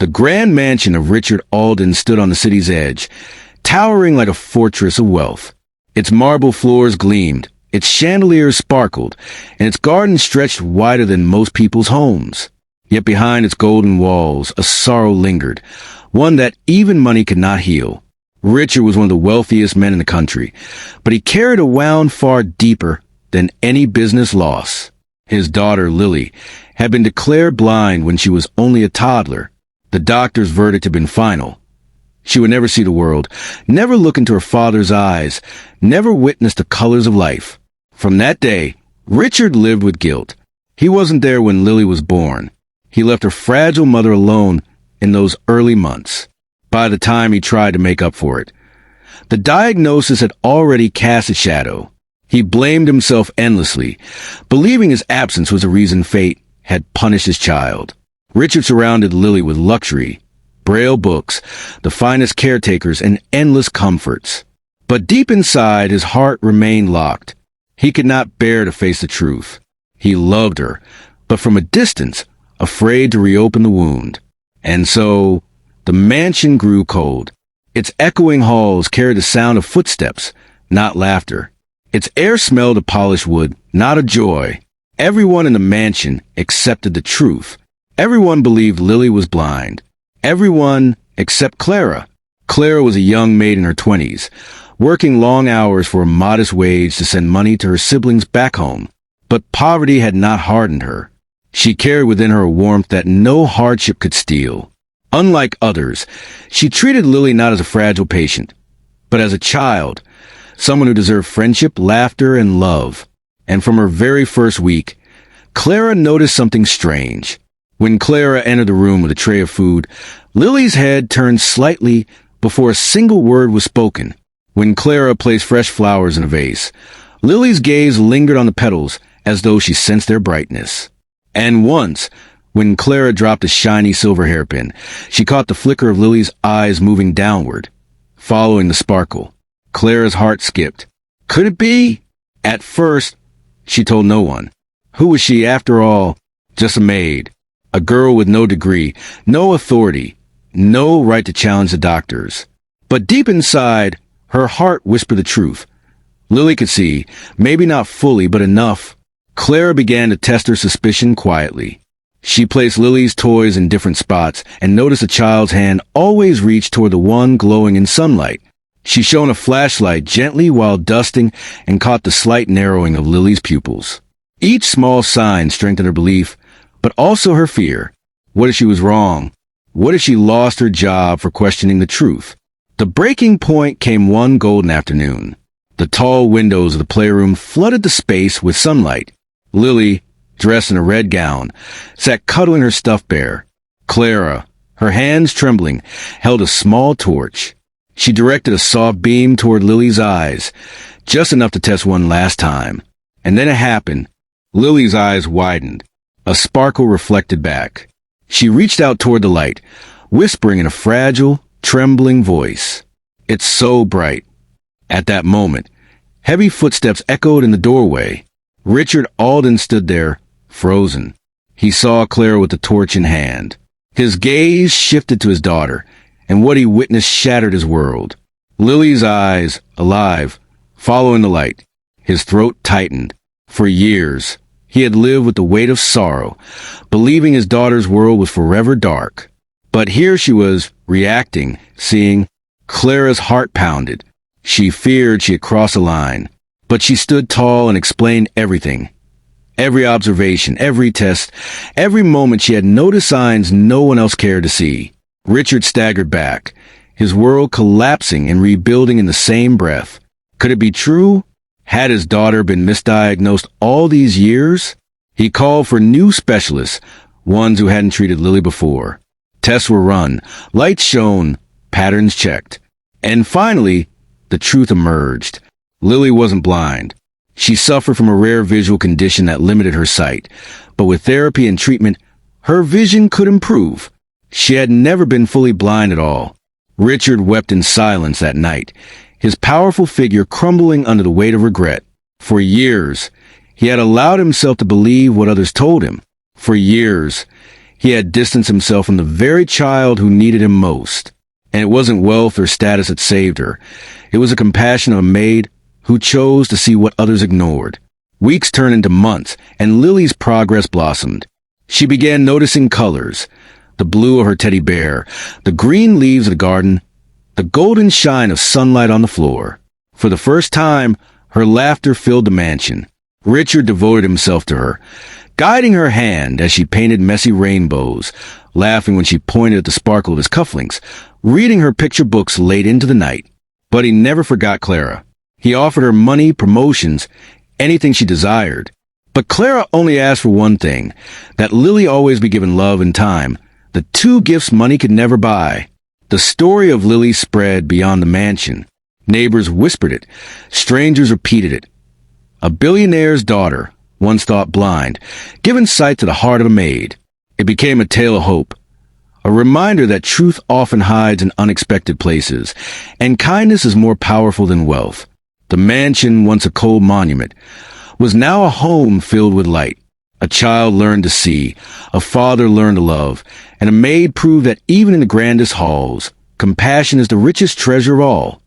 The grand mansion of Richard Alden stood on the city's edge, towering like a fortress of wealth. Its marble floors gleamed, its chandeliers sparkled, and its garden stretched wider than most people's homes. Yet behind its golden walls, a sorrow lingered, one that even money could not heal. Richard was one of the wealthiest men in the country, but he carried a wound far deeper than any business loss. His daughter, Lily, had been declared blind when she was only a toddler. The doctor's verdict had been final. She would never see the world, never look into her father's eyes, never witness the colors of life. From that day, Richard lived with guilt. He wasn't there when Lily was born. He left her fragile mother alone in those early months, by the time he tried to make up for it. The diagnosis had already cast a shadow. He blamed himself endlessly, believing his absence was the reason fate had punished his child. Richard surrounded Lily with luxury, Braille books, the finest caretakers, and endless comforts. But deep inside, his heart remained locked. He could not bear to face the truth. He loved her, but from a distance, afraid to reopen the wound. And so, the mansion grew cold. Its echoing halls carried the sound of footsteps, not laughter. Its air smelled of polished wood, not of joy. Everyone in the mansion accepted the truth. Everyone believed Lily was blind. Everyone except Clara. Clara was a young maid in her 20s, working long hours for a modest wage to send money to her siblings back home. But poverty had not hardened her. She carried within her a warmth that no hardship could steal. Unlike others, she treated Lily not as a fragile patient, but as a child, someone who deserved friendship, laughter, and love. And from her very first week, Clara noticed something strange. When Clara entered the room with a tray of food, Lily's head turned slightly before a single word was spoken. When Clara placed fresh flowers in a vase, Lily's gaze lingered on the petals as though she sensed their brightness. And once, when Clara dropped a shiny silver hairpin, she caught the flicker of Lily's eyes moving downward, following the sparkle. Clara's heart skipped. Could it be? At first, she told no one. Who was she, after all? Just a maid. A girl with no degree, no authority, no right to challenge the doctors. But deep inside, her heart whispered the truth. Lily could see, maybe not fully, but enough. Clara began to test her suspicion quietly. She placed Lily's toys in different spots and noticed the child's hand always reached toward the one glowing in sunlight. She shone a flashlight gently while dusting and caught the slight narrowing of Lily's pupils. Each small sign strengthened her belief, but also her fear. What if she was wrong? What if she lost her job for questioning the truth? The breaking point came one golden afternoon. The tall windows of the playroom flooded the space with sunlight. Lily, dressed in a red gown, sat cuddling her stuffed bear. Clara, her hands trembling, held a small torch. She directed a soft beam toward Lily's eyes, just enough to test one last time. And then it happened. Lily's eyes widened. A sparkle reflected back. She reached out toward the light, whispering in a fragile, trembling voice. It's so bright. At that moment, heavy footsteps echoed in the doorway. Richard Alden stood there, frozen. He saw Clara with the torch in hand. His gaze shifted to his daughter, and what he witnessed shattered his world. Lily's eyes, alive, following the light. His throat tightened. For years, he had lived with the weight of sorrow, believing his daughter's world was forever dark. But here she was, reacting, seeing. Clara's heart pounded. She feared she had crossed a line. But she stood tall and explained everything. Every observation, every test, every moment she had noticed signs no one else cared to see. Richard staggered back, his world collapsing and rebuilding in the same breath. Could it be true? Had his daughter been misdiagnosed all these years? He called for new specialists, ones who hadn't treated Lily before. Tests were run, lights shone, patterns checked. And finally, the truth emerged. Lily wasn't blind. She suffered from a rare visual condition that limited her sight. But with therapy and treatment, her vision could improve. She had never been fully blind at all. Richard wept in silence that night, his powerful figure crumbling under the weight of regret. For years, he had allowed himself to believe what others told him. For years, He had distanced himself from the very child who needed him most. And it wasn't wealth or status that saved her. It was the compassion of a maid who chose to see what others ignored. Weeks turned into months, and Lily's progress blossomed. She began noticing colors: the blue of her teddy bear, the green leaves of the garden, the golden shine of sunlight on the floor. For the first time, her laughter filled the mansion. Richard devoted himself to her, guiding her hand as she painted messy rainbows, laughing when she pointed at the sparkle of his cufflinks, reading her picture books late into the night. But he never forgot Clara. He offered her money, promotions, anything she desired. But Clara only asked for one thing: that Lily always be given love and time, the two gifts money could never buy. The story of Lily spread beyond the mansion. Neighbors whispered it. Strangers repeated it. A billionaire's daughter, once thought blind, given sight to the heart of a maid. It became a tale of hope, a reminder that truth often hides in unexpected places, and kindness is more powerful than wealth. The mansion, once a cold monument, was now a home filled with light. A child learned to see, a father learned to love, and a maid proved that even in the grandest halls, compassion is the richest treasure of all.